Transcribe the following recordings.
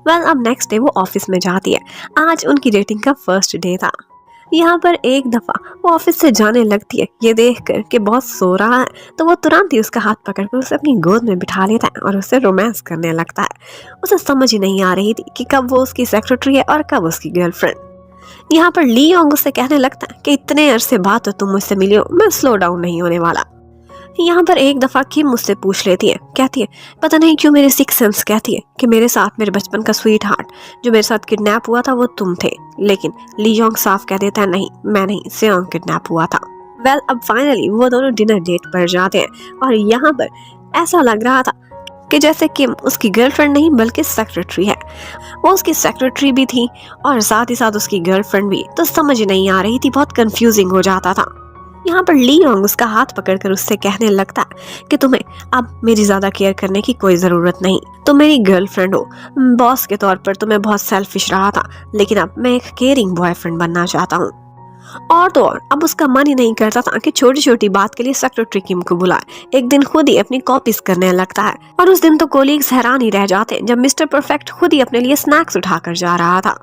Well अब next day वो office में जाती है। आज उनकी डेटिंग का फर्स्ट डे था। यहाँ पर एक दफा वो ऑफिस से जाने लगती है, ये देखकर कि बॉस सो रहा है तो वो तुरंत ही उसका हाथ पकड़कर उसे अपनी गोद में बिठा लेता है और उससे रोमांस करने लगता है। उसे समझ ही नहीं आ रही थी कि कब वो उसकी सेक्रेटरी है और कब उसकी गर्लफ्रेंड। यहाँ पर ली योंग उससे कहने लगता है कि इतने अरसे बाद तो तुम मुझसे मिली हो, मैं स्लो डाउन नहीं होने वाला। यहाँ पर एक दफा किम मुझसे पूछ लेती है, कहती है पता नहीं क्यों मेरी सिक्स सेंस कहती है कि मेरे साथ मेरे बचपन का स्वीट हार्ट जो मेरे साथ किडनैप हुआ था वो तुम थे। लेकिन ली योंग साफ कह देता है नहीं, मैं नहीं, सेयोंग किडनैप हुआ था। वेल अब फाइनली वो दोनों डिनर डेट पर जाते हैं और यहाँ पर ऐसा लग रहा था कि जैसे किम उसकी गर्लफ्रेंड नहीं बल्कि सेक्रेटरी है। वो उसकी सेक्रेटरी भी थी और साथ ही साथ उसकी गर्लफ्रेंड भी, तो समझ नहीं आ रही थी, बहुत कंफ्यूजिंग हो जाता था। यहाँ पर ली योंग उसका हाथ पकड़कर उससे कहने लगता है कि तुम्हें अब मेरी ज्यादा केयर करने की कोई जरूरत नहीं, तुम मेरी गर्लफ्रेंड हो। बॉस के तौर पर तो मैं बहुत सेल्फिश रहा था, लेकिन अब मैं एक केयरिंग बॉयफ्रेंड बनना चाहता हूँ। और तो और अब उसका मन ही नहीं करता था कि छोटी छोटी बात के लिए सेक्रेटरी किम को बुलाए। एक दिन खुद ही अपनी कॉपीज करने लगता है और उस दिन तो कोलीग्स हैरान ही रह जाते जब मिस्टर परफेक्ट खुद ही अपने लिए स्नैक्स उठाकर जा रहा था।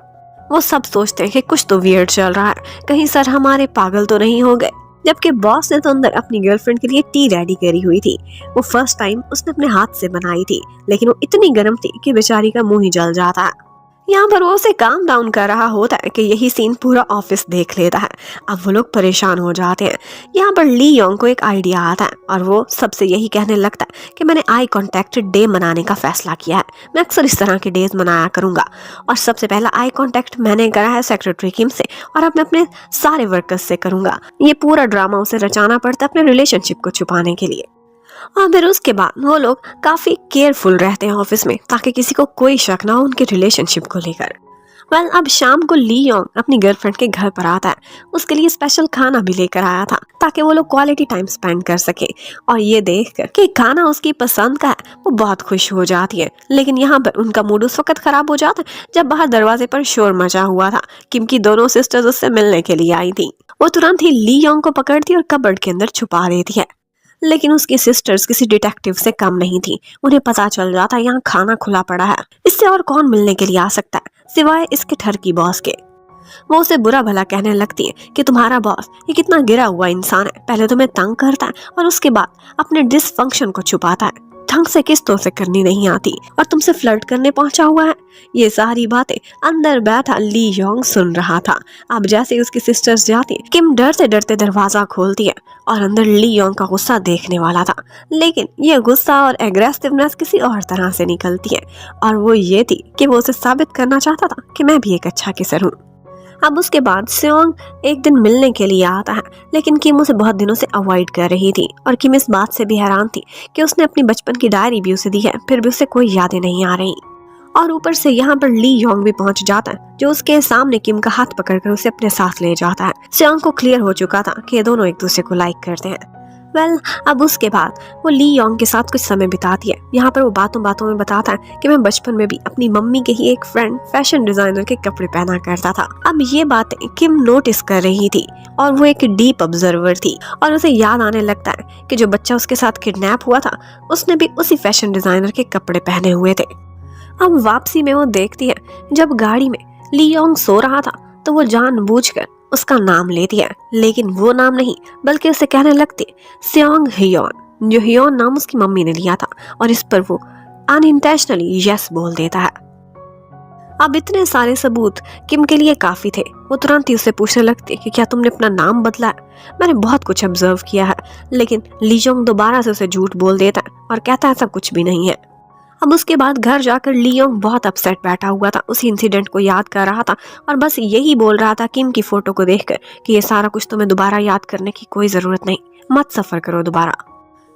वो सब सोचते हैं कि कुछ तो वियर्ड चल रहा है, कहीं सर हमारे पागल तो नहीं हो गए। जबकि बॉस ने तो अंदर अपनी गर्लफ्रेंड के लिए टी रेडी करी हुई थी। वो फर्स्ट टाइम उसने अपने हाथ से बनाई थी, लेकिन वो इतनी गर्म थी कि बेचारी का मुंह ही जल जाता है। यहाँ पर वो उसे काम डाउन कर रहा होता है कि यही सीन पूरा ऑफिस देख लेता है। अब वो लोग परेशान हो जाते हैं। यहाँ पर ली योंग को एक आइडिया आता है और वो सबसे यही कहने लगता है कि मैंने आई कॉन्टेक्ट डे मनाने का फैसला किया है। मैं अक्सर इस तरह के डेज मनाया करूंगा और सबसे पहला आई कॉन्टेक्ट मैंने करा है सेक्रेटरी किम से और अब मैं अपने सारे वर्कर्स से करूंगा। ये पूरा ड्रामा उसे रचाना पड़ता है अपने रिलेशनशिप को छुपाने के लिए। और फिर उसके बाद वो लोग काफी केयरफुल रहते हैं ऑफिस में ताकि किसी को कोई शक ना हो उनके रिलेशनशिप को लेकर। वेल अब शाम को ली योंग अपनी गर्लफ्रेंड के घर पर आता है। उसके लिए स्पेशल खाना भी लेकर आया था ताकि वो लोग क्वालिटी टाइम स्पेंड कर सके। और ये देखकर कि खाना उसकी पसंद का है वो बहुत खुश हो जाती है। लेकिन यहाँ पर उनका मूड उस वक्त खराब हो जाता है जब बाहर दरवाजे पर शोर मचा हुआ था। किम की दोनों सिस्टर्स उससे मिलने के लिए आई थी। वो तुरंत ही ली योंग को पकड़ती और कबर्ड के अंदर छुपा देती है। लेकिन उसकी सिस्टर्स किसी डिटेक्टिव से कम नहीं थी। उन्हें पता चल जाता यहाँ खाना खुला पड़ा है, इससे और कौन मिलने के लिए आ सकता है सिवाय इसके ठरकी बॉस के। वो उसे बुरा भला कहने लगती है कि तुम्हारा बॉस ये कितना गिरा हुआ इंसान है, पहले तुम्हें तंग करता है और उसके बाद अपने डिसफंक्शन को छुपाता है, ढंग से किस्तों से करनी नहीं आती और तुमसे फ्लर्ट करने पहुंचा हुआ है। ये सारी बातें अंदर बैठा ली योंग सुन रहा था। अब जैसे उसकी सिस्टर्स जाती है, किम डरते डरते दरवाजा खोलती है और अंदर ली योंग का गुस्सा देखने वाला था। लेकिन ये गुस्सा और एग्रेसिवनेस किसी और तरह से निकलती है और वो ये थी कि वो उसे साबित करना चाहता था कि मैं भी एक अच्छा किसर हूँ। अब उसके बाद सेयोंग एक दिन मिलने के लिए आता है, लेकिन किम उसे बहुत दिनों से अवॉइड कर रही थी और किम इस बात से भी हैरान थी कि उसने अपनी बचपन की डायरी भी उसे दी है, फिर भी उसे कोई यादें नहीं आ रही। और ऊपर से यहाँ पर ली योंग भी पहुंच जाता है जो उसके सामने किम का हाथ पकड़कर उसे अपने साथ ले जाता है। सेयोंग को क्लियर हो चुका था कि ये दोनों एक दूसरे को लाइक करते हैं। वेल अब उसके बाद वो ली योंग के साथ कुछ समय बिताती है। यहाँ पर वो बातों बातों में बताता है कि मैं बचपन में भी अपनी मम्मी के ही एक फ्रेंड फैशन डिजाइनर के कपड़े पहना करता था। अब ये बातें किम नोटिस कर रही थी और वो एक डीप ऑब्जर्वर थी और उसे याद आने लगता है कि जो बच्चा उसके साथ किडनैप हुआ था उसने भी उसी फैशन डिजाइनर के कपड़े पहने हुए थे। अब वापसी में वो देखती है जब गाड़ी में ली योंग सो रहा था तो वो जानबूझकर उसका नाम लेती है, लेकिन वो नाम नहीं बल्कि उसे कहने लगती सेयोंग हियोन, जो हियोन नाम उसकी मम्मी ने लिया था और इस पर वो अनइंटेंशनली यस बोल देता है। अब इतने सारे सबूत किम के लिए काफी थे। वो तुरंत ही उससे पूछने लगती कि क्या तुमने अपना नाम बदला है? मैंने बहुत कुछ ऑब्जर्व किया है। लेकिन ली योंग दोबारा से उसे झूठ बोल देता है और कहता है ऐसा कुछ भी नहीं है। अब उसके बाद घर जाकर ली योंग बहुत अपसेट बैठा हुआ था, उसी इंसिडेंट को याद कर रहा था और बस यही बोल रहा था किम की फोटो को देखकर कि ये सारा कुछ तुम्हें दोबारा याद करने की कोई जरूरत नहीं, मत सफर करो दोबारा।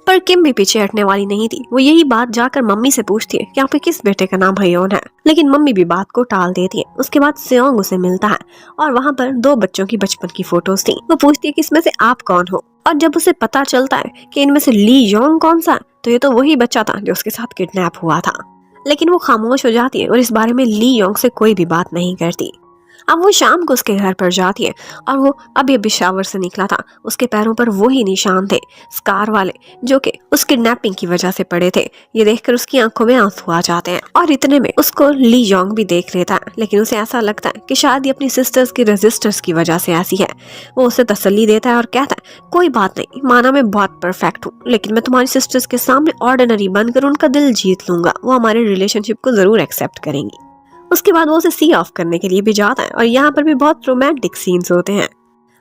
पर किम भी पीछे हटने वाली नहीं थी। वो यही बात जाकर मम्मी से पूछती है कि यहाँ पे किस बेटे का नाम हियोन है, लेकिन मम्मी भी बात को टाल देती है। उसके बाद सेयोंग उसे मिलता है और वहाँ पर 2 बच्चों की बचपन की फोटोज थी। वो पूछती है कि इसमें से आप कौन हो, और जब उसे पता चलता है कि इनमें से ली योंग कौन सा है तो ये तो वही बच्चा था जो उसके साथ किडनैप हुआ था। लेकिन वो खामोश हो जाती है और इस बारे में ली योंग से कोई भी बात नहीं करती। अब वो शाम को उसके घर पर जाती है और वो अभी अभी शावर से निकला था। उसके पैरों पर वही निशान थे, स्कार वाले, जो कि उस किडनैपिंग की वजह से पड़े थे। ये देखकर उसकी आंखों में आंसू आ जाते हैं और इतने में उसको ली योंग भी देख लेता है, लेकिन उसे ऐसा लगता है कि शायद ये अपनी सिस्टर्स की रजिस्टर्स की वजह से ऐसी है। वो उसे तसल्ली देता है और कहता है, कोई बात नहीं, माना मैं बहुत परफेक्ट हूँ, लेकिन मैं तुम्हारी सिस्टर्स के सामने ऑर्डिनरी बनकर उनका दिल जीत लूंगा। वो हमारे रिलेशनशिप को जरूर एक्सेप्ट करेंगी। उसके बाद वो उसे सी ऑफ करने के लिए भी जाता है और यहाँ पर भी बहुत रोमांटिक सीन्स होते हैं।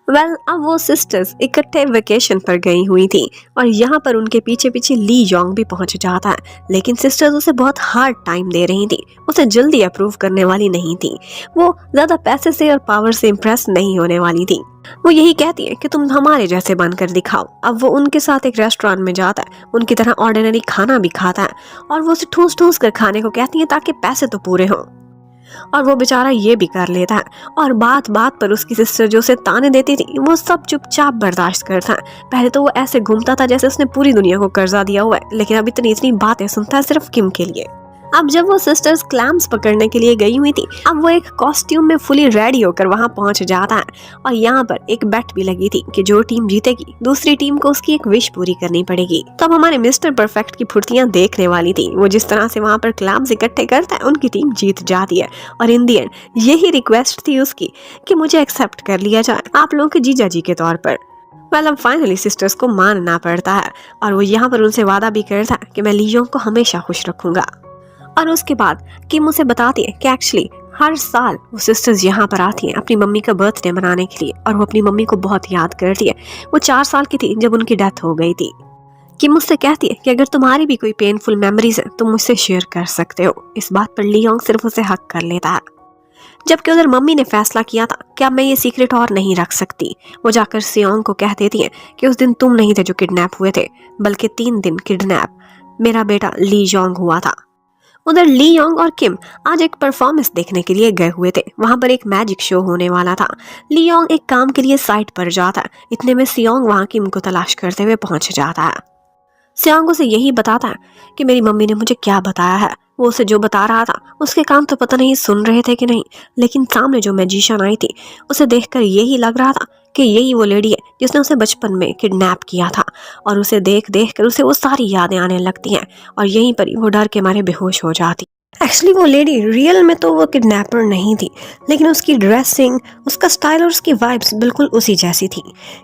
अब वो सिस्टर्स इकट्ठे वेकेशन पर गई हुई थी और यहाँ पर उनके पीछे पीछे ली योंग भी पहुंच जाता है, लेकिन सिस्टर्स उसे बहुत हार्ड टाइम दे रही थी। उसे जल्दी अप्रूव करने वाली नहीं थी। वो ज्यादा पैसे से और पावर से इम्प्रेस नहीं होने वाली थी। वो यही कहती है कि तुम हमारे जैसे बनकर दिखाओ। अब वो उनके साथ एक रेस्टोरेंट में जाता है, उनकी तरह ऑर्डिनरी खाना भी खाता है और वो उसे ठूस ठूस कर खाने को कहती है ताकि पैसे तो पूरे हों। और वो बेचारा ये भी कर लेता है और बात बात पर उसकी सिस्टर जो उसे ताने देती थी वो सब चुपचाप बर्दाश्त करता है। पहले तो वो ऐसे घूमता था जैसे उसने पूरी दुनिया को कर्जा दिया हुआ है, लेकिन अब इतनी इतनी बातें सुनता है सिर्फ किम के लिए। अब जब वो सिस्टर्स क्लैम्स पकड़ने के लिए गई हुई थी, अब वो एक कॉस्ट्यूम में फुली रेडी होकर वहां पहुंच जाता है और यहाँ पर एक बेट भी लगी थी कि जो टीम जीतेगी दूसरी टीम को उसकी एक विश पूरी करनी पड़ेगी। तो अब हमारे मिस्टर परफेक्ट की फुर्तियां देखने वाली थी। वो जिस तरह से वहां पर क्लैम्स इकट्ठे करता है उनकी टीम जीत जाती है और इन दी एंड यही रिक्वेस्ट थी उसकी कि मुझे एक्सेप्ट कर लिया जाए आप लोगों के जीजा जी के तौर पर। अब फाइनली सिस्टर्स को मानना पड़ता है और वो यहाँ पर उनसे वादा भी करता है कि मैं ली योंग को हमेशा खुश रखूंगा। और उसके बाद किम उसे बताती है कि एक्चुअली हर साल वो सिस्टर्स यहाँ पर आती हैं अपनी मम्मी का बर्थडे मनाने के लिए और वो अपनी मम्मी को बहुत याद करती है। वो 4 साल की थी जब उनकी डेथ हो गई थी। किम मुझसे कहती है कि अगर तुम्हारी भी कोई पेनफुल मेमोरीज है तुम मुझसे शेयर कर सकते हो। इस बात पर ली योंग सिर्फ उसे हक कर लेता है, जबकि उधर मम्मी ने फैसला किया था कि अब मैं ये सीक्रेट और नहीं रख सकती। वो जाकर सियोंग को कह देती है कि उस दिन तुम नहीं थे जो किडनैप हुए थे, बल्कि 3 दिन किडनैप मेरा बेटा ली योंग हुआ था। उधर ली योंग और किम आज एक परफॉर्मेंस देखने के लिए गए हुए थे। वहां पर एक मैजिक शो होने वाला था। ली योंग एक काम के लिए साइट पर जाता है, इतने में सियोंग वहां किम को तलाश करते हुए पहुंच जाता है। सियोंग उसे यही बताता है कि मेरी मम्मी ने मुझे क्या बताया है। वो उसे जो बता रहा था उसके कान तो पता नहीं सुन रहे थे कि नहीं, लेकिन सामने जो मैजिशियन आई थी उसे देखकर यही लग रहा था कि यही वो लेडी है जिसने उसे बचपन में किडनैप किया था। और उसे देख देख कर उसे वो सारी यादें आने लगती हैं और यहीं पर ही वो डर के मारे बेहोश हो जाती। एक्चुअली वो लेडी रियल में तो वो किडनैपर नहीं थी, लेकिन उसकी ड्रेसिंग, उसका स्टाइल और उसकी वाइब्स बिल्कुल उसी जैसी थी।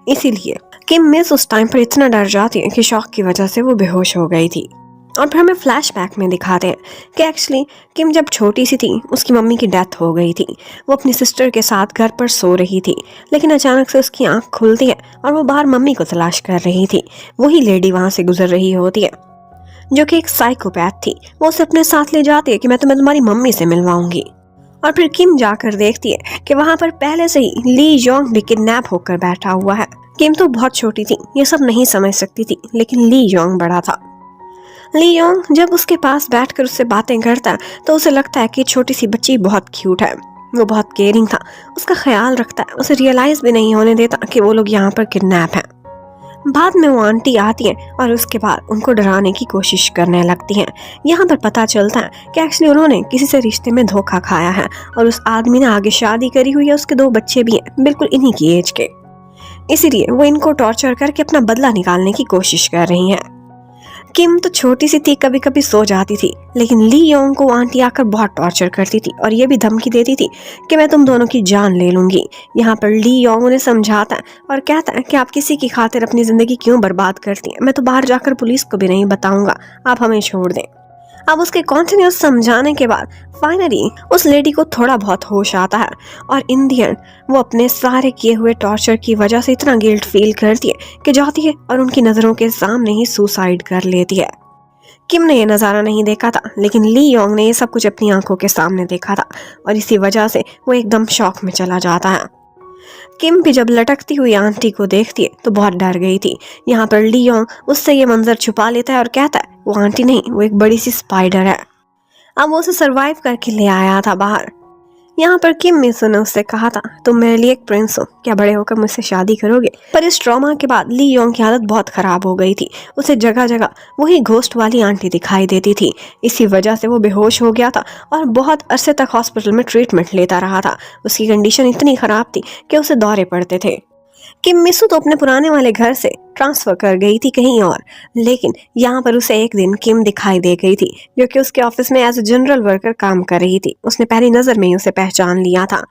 इसीलिए किम मिस उस टाइम पर इतना डर जाती है कि शॉक की वजह से वो बेहोश हो गई थी। और फिर हमें फ्लैशबैक में दिखाते हैं कि एक्चुअली किम जब छोटी सी थी उसकी मम्मी की डेथ हो गई थी। वो अपनी सिस्टर के साथ घर पर सो रही थी, लेकिन अचानक से उसकी आंख खुलती है और वो बाहर मम्मी को तलाश कर रही थी। वही लेडी वहां से गुजर रही होती है जो कि एक साइकोपैथ थी। वो उसे अपने साथ ले जाती है कि मैं तुम्हें तुम्हारी मम्मी से मिलवाऊंगी। और फिर किम जाकर देखती है कि वहां पर पहले से ही ली योंग भी किडनैप होकर बैठा हुआ है। किम तो बहुत छोटी थी, ये सब नहीं समझ सकती थी, लेकिन ली योंग बड़ा था। ली योंग जब उसके पास बैठकर उससे बातें करता है तो उसे लगता है कि छोटी सी बच्ची बहुत क्यूट है। वो बहुत केयरिंग था, उसका ख्याल रखता है, उसे रियलाइज भी नहीं होने देता कि वो लोग यहाँ पर किडनैप हैं। बाद में वो आंटी आती है और उसके बाद उनको डराने की कोशिश करने लगती हैं। यहाँ पर पता चलता है कि एक्चुअली उन्होंने किसी से रिश्ते में धोखा खाया है और उस आदमी ने आगे शादी करी हुई है, उसके 2 बच्चे भी हैं बिल्कुल इन्हीं की एज के। इसीलिए वो इनको टॉर्चर करके अपना बदला निकालने की कोशिश कर रही हैं। किम तो छोटी सी थी, कभी कभी सो जाती थी, लेकिन ली योंग को आंटी आकर बहुत टॉर्चर करती थी और ये भी धमकी देती थी कि मैं तुम दोनों की जान ले लूंगी। यहाँ पर ली योंग उन्हें समझाता है और कहता है कि आप किसी की खातिर अपनी जिंदगी क्यों बर्बाद करती हैं, मैं तो बाहर जाकर पुलिस को भी नहीं बताऊंगा, आप हमें छोड़ दें। अब उसके कॉन्टिन्यूस समझाने के बाद फाइनली उस लेडी को थोड़ा बहुत होश आता है और इन दी एंड वो अपने सारे किए हुए टॉर्चर की वजह से इतना गिल्ट फील करती है कि जाती है और उनकी नज़रों के सामने ही सुसाइड कर लेती है। किम ने यह नज़ारा नहीं देखा था, लेकिन ली योंग ने यह सब कुछ अपनी आंखों के सामने देखा था और इसी वजह से वो एकदम शॉक में चला जाता है। किम भी जब लटकती हुई आंटी को देखती है तो बहुत डर गई थी। यहाँ पर ली योंग उससे ये मंजर छुपा लेता है और कहता है वो आंटी नहीं, वो एक बड़ी सी स्पाइडर है। अब वो उसे सरवाइव करके ले आया था बाहर। यहाँ पर किम मिसो ने उससे कहा था, तुम मेरे लिए एक प्रिंस हो, क्या बड़े होकर मुझसे शादी करोगे? पर इस ट्रॉमा के बाद ली योंग की हालत बहुत खराब हो गई थी। उसे जगह जगह वही घोस्ट वाली आंटी दिखाई देती थी। इसी वजह से वो बेहोश हो गया था और बहुत अरसे तक हॉस्पिटल में ट्रीटमेंट लेता रहा था। उसकी कंडीशन इतनी खराब थी कि उसे दौरे पड़ते थे। किम मिसू तो अपने पुराने वाले घर से ट्रांसफर कर गई थी कहीं और, लेकिन यहाँ पर उसे एक दिन किम दिखाई दे गई थी, जो कि उसके ऑफिस में एज ए जनरल वर्कर काम कर रही थी। उसने पहली नजर में ही उसे पहचान लिया था।